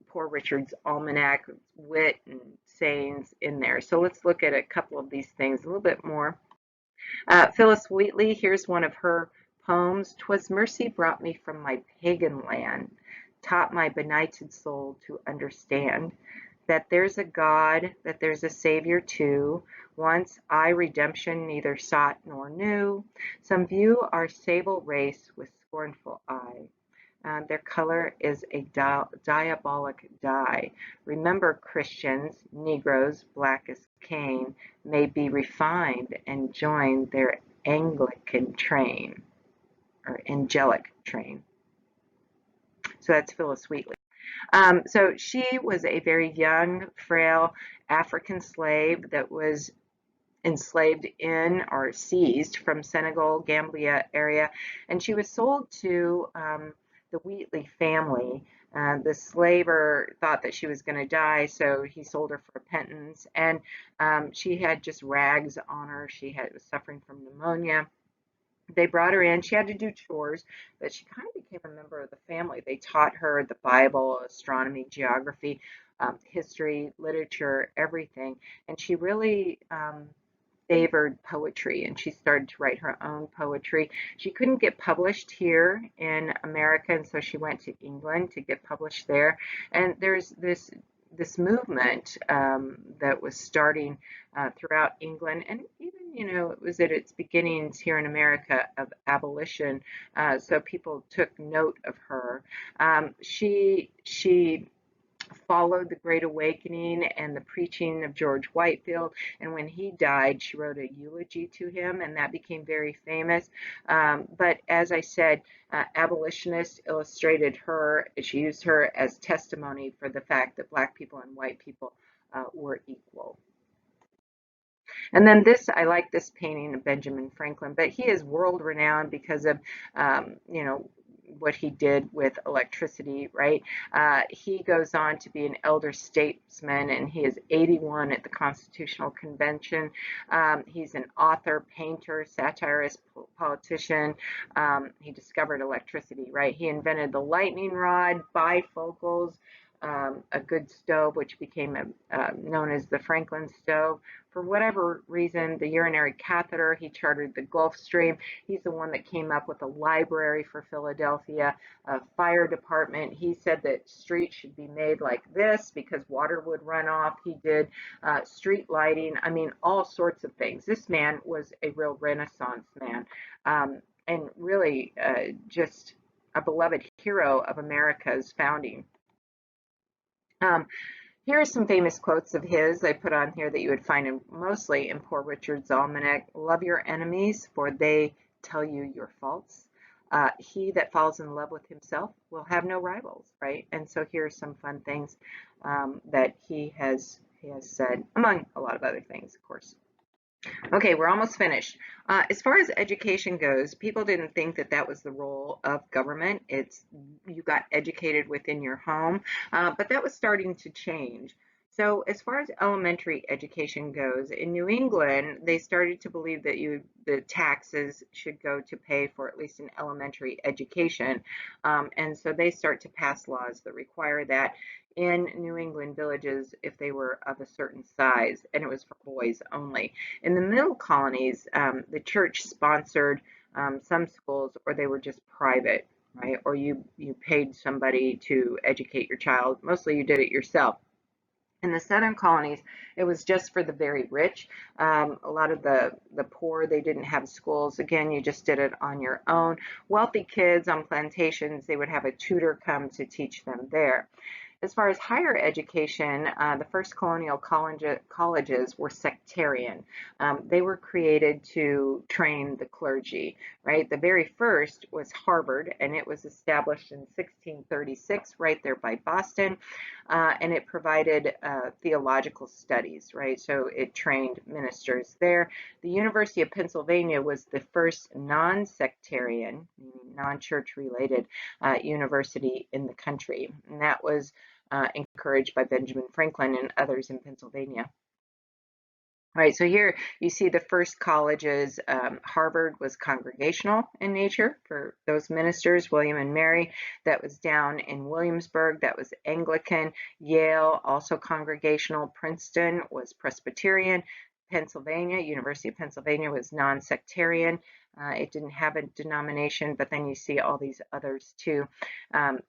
Poor Richard's Almanac, wit and sayings in there. So let's look at a couple of these things a little bit more. Phyllis Wheatley, here's one of her poems. "'Twas mercy brought me from my pagan land, taught my benighted soul to understand that there's a God, that there's a Savior too. Once I redemption neither sought nor knew. Some view our sable race with scornful eye. Their color is a diabolic dye. Remember, Christians, Negroes, black as Cain, may be refined and join their Anglican train, or angelic train." So that's Phyllis Wheatley. So she was a very young, frail African slave that was enslaved in or seized from Senegal, Gambia area, and she was sold to the Wheatley family. The slaver thought that she was going to die, so he sold her for a pittance, and she had just rags on her. She was suffering from pneumonia. They brought her in. She had to do chores, but she kind of became a member of the family. They taught her the Bible, astronomy, geography, history, literature, everything. And she really favored poetry, and she started to write her own poetry. She couldn't get published here in America, and so she went to England to get published there. And there's this movement that was starting throughout England, and even it was at its beginnings here in America of abolition. So people took note of her. She followed the Great Awakening and the preaching of George Whitefield. And when he died, she wrote a eulogy to him, and that became very famous. But as I said, abolitionists illustrated her. She used her as testimony for the fact that Black people and white people were equal. And then this, I like this painting of Benjamin Franklin, but he is world renowned because of, what he did with electricity, right? He goes on to be an elder statesman, and he is 81 at the Constitutional Convention. He's an author, painter, satirist, politician. He discovered electricity, right? He invented the lightning rod, bifocals, a good stove, which became known as the Franklin stove. For whatever reason, the urinary catheter, he chartered the Gulf Stream. He's the one that came up with a library for Philadelphia, a fire department. He said that streets should be made like this because water would run off. He did street lighting. I mean, all sorts of things. This man was a real Renaissance man, and really just a beloved hero of America's founding. Um, Here are some famous quotes of his I put on here that you would find mostly in Poor Richard's Almanac. Love your enemies, for they tell you your faults. He that falls in love with himself will have no rivals, right? And so here are some fun things that he has said, among a lot of other things, of course. Okay, we're almost finished. As far as education goes, people didn't think that that was the role of government. You got educated within your home, but that was starting to change. So as far as elementary education goes, in New England, they started to believe that the taxes should go to pay for at least an elementary education. And so they start to pass laws that require that in New England villages if they were of a certain size, and it was for boys only. In the middle colonies, the church sponsored some schools, or they were just private, right? Or you paid somebody to educate your child. Mostly you did it yourself. In the southern colonies, it was just for the very rich. A lot of the poor, they didn't have schools. Again, you just did it on your own. Wealthy kids on plantations, they would have a tutor come to teach them there. As far as higher education, the first colonial colleges were sectarian. They were created to train the clergy, right? The very first was Harvard, and it was established in 1636 right there by Boston, and it provided theological studies, right? So it trained ministers there. The University of Pennsylvania was the first non-sectarian, non-church related university in the country, and that was encouraged by Benjamin Franklin and others in Pennsylvania. All right, so here you see the first colleges. Harvard was congregational in nature for those ministers, William and Mary. That was down in Williamsburg. That was Anglican. Yale, also congregational. Princeton was Presbyterian. Pennsylvania, University of Pennsylvania was non-sectarian. It didn't have a denomination, but then you see all these others too.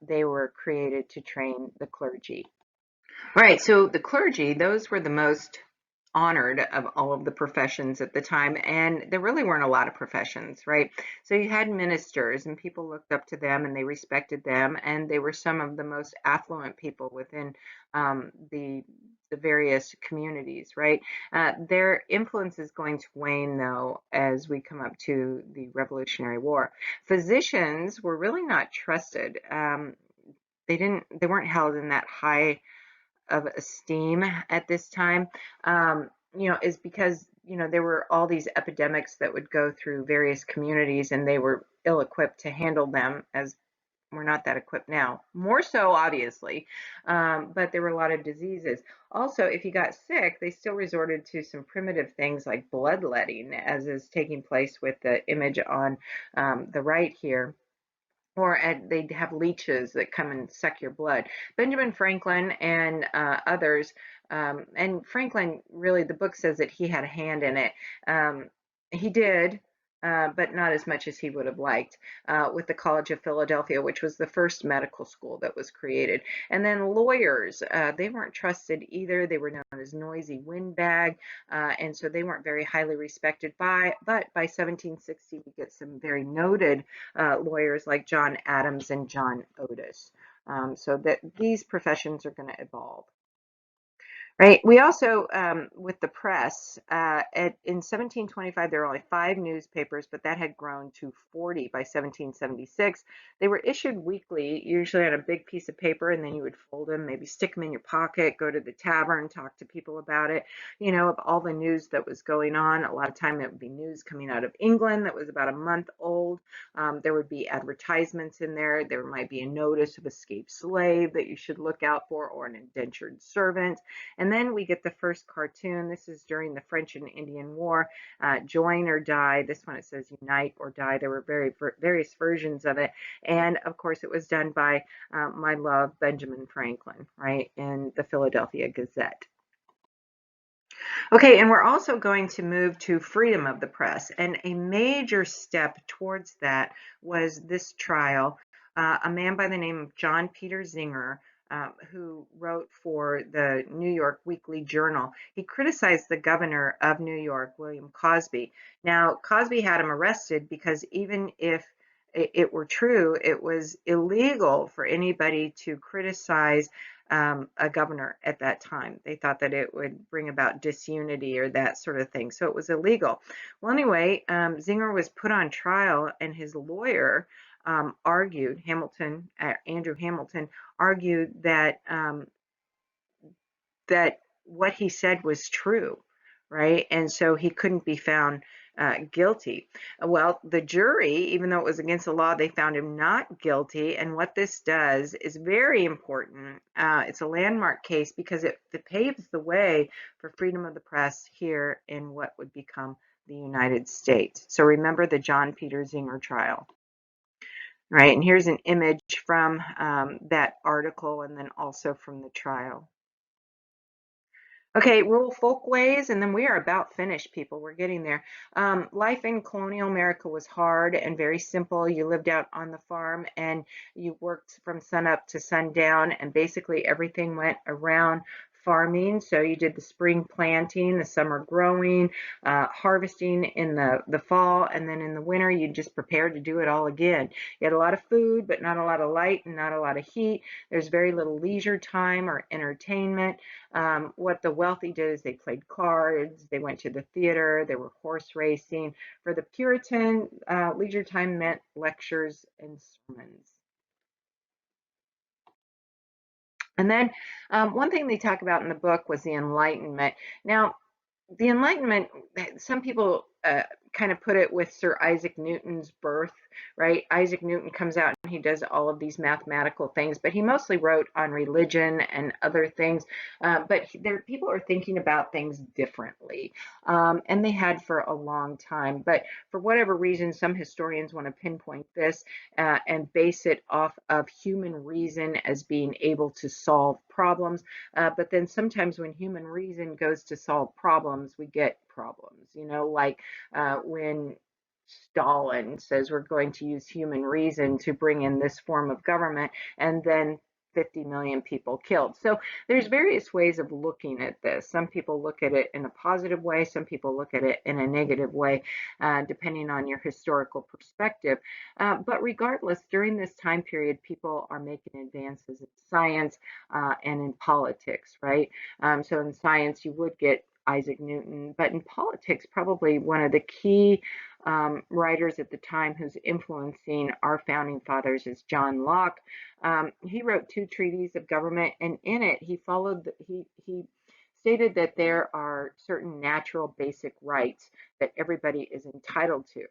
They were created to train the clergy. All right, so the clergy, those were the most honored of all of the professions at the time, and there really weren't a lot of professions, right? So you had ministers, and people looked up to them and they respected them, and they were some of the most affluent people within the various communities, right? Their influence is going to wane, though, as we come up to the Revolutionary War. Physicians were really not trusted. They weren't held in that high of esteem at this time, is because, there were all these epidemics that would go through various communities, and they were ill-equipped to handle them as We're not that equipped now. More so, obviously, but there were a lot of diseases. Also, if you got sick, they still resorted to some primitive things like bloodletting, as is taking place with the image on the right here. Or they'd have leeches that come and suck your blood. Benjamin Franklin and others, and Franklin, really, the book says that he had a hand in it. He did, but not as much as he would have liked, with the College of Philadelphia, which was the first medical school that was created. And then lawyers, they weren't trusted either. They were known as noisy windbag, and so they weren't very highly respected but by 1760, we get some very noted lawyers like John Adams and John Otis. So that these professions are going to evolve. Right. We also, with the press, in 1725, there were only 5 newspapers, but that had grown to 40 by 1776. They were issued weekly, usually on a big piece of paper, and then you would fold them, maybe stick them in your pocket, go to the tavern, talk to people about it, of all the news that was going on. A lot of time it would be news coming out of England that was about a month old. There would be advertisements in there. There might be a notice of escaped slave that you should look out for, or an indentured servant. And then we get the first cartoon. This is during the French and Indian War, Join or Die. This one it says Unite or Die. There were various versions of it. And of course, it was done by my love, Benjamin Franklin, right, in the Philadelphia Gazette. Okay, and we're also going to move to freedom of the press. And a major step towards that was this trial. A man by the name of John Peter Zenger, who wrote for the New York Weekly Journal. He criticized the governor of New York, William Cosby. Now, Cosby had him arrested because even if it were true, it was illegal for anybody to criticize a governor at that time. They thought that it would bring about disunity or that sort of thing. So it was illegal. Well, anyway, Zenger was put on trial, and his lawyer argued, Andrew Hamilton, argued that that what he said was true, right? And so he couldn't be found guilty. Well, the jury, even though it was against the law, they found him not guilty. And what this does is very important. It's a landmark case because it paves the way for freedom of the press here in what would become the United States. So remember the John Peter Zenger trial. Right, and here's an image from that article and then also from the trial. Okay, rural folkways, and then we are about finished, people. We're getting there. Life in colonial America was hard and very simple. You lived out on the farm and you worked from sunup to sundown, and basically everything went around farming. So you did the spring planting, the summer growing, harvesting in the fall, and then in the winter you just prepared to do it all again. You had a lot of food, but not a lot of light and not a lot of heat. There's very little leisure time or entertainment. What the wealthy did is they played cards, they went to the theater, they were horse racing. For the Puritan, leisure time meant lectures and sermons. And then one thing they talk about in the book was the Enlightenment. Now, the Enlightenment, some people kind of put it with Sir Isaac Newton's birth, right? Isaac Newton comes out and he does all of these mathematical things, but he mostly wrote on religion and other things. But people are thinking about things differently, and they had for a long time. But for whatever reason, some historians want to pinpoint this and base it off of human reason as being able to solve problems. But then sometimes when human reason goes to solve problems, we get problems, like when Stalin says we're going to use human reason to bring in this form of government, and then 50 million people killed. So there's various ways of looking at this. Some people look at it in a positive way, some people look at it in a negative way, depending on your historical perspective. But regardless, during this time period, people are making advances in science and in politics, right? So in science, you would get Isaac Newton, but in politics, probably one of the key writers at the time who's influencing our founding fathers is John Locke. He wrote 2 treatises of government, and in it he stated that there are certain natural basic rights that everybody is entitled to.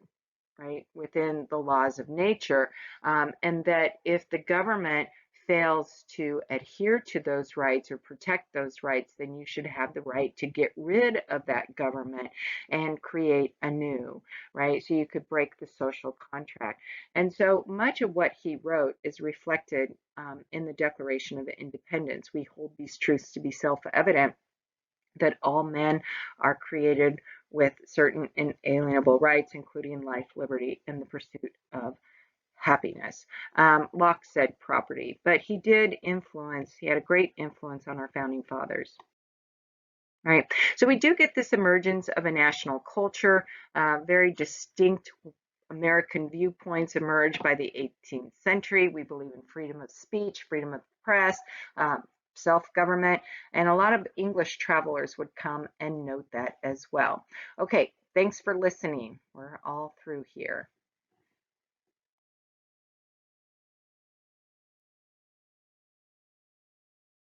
right, within the laws of nature, and that if the government fails to adhere to those rights or protect those rights, then you should have the right to get rid of that government and create a new, right? So you could break the social contract. And so much of what he wrote is reflected in the Declaration of Independence. We hold these truths to be self-evident, that all men are created with certain inalienable rights, including life, liberty, and the pursuit of happiness. Locke said property, but he had a great influence on our founding fathers. Right. So we do get this emergence of a national culture, very distinct American viewpoints emerge by the 18th century. We believe in freedom of speech, freedom of press, self-government, and a lot of English travelers would come and note that as well. Okay, thanks for listening. We're all through here.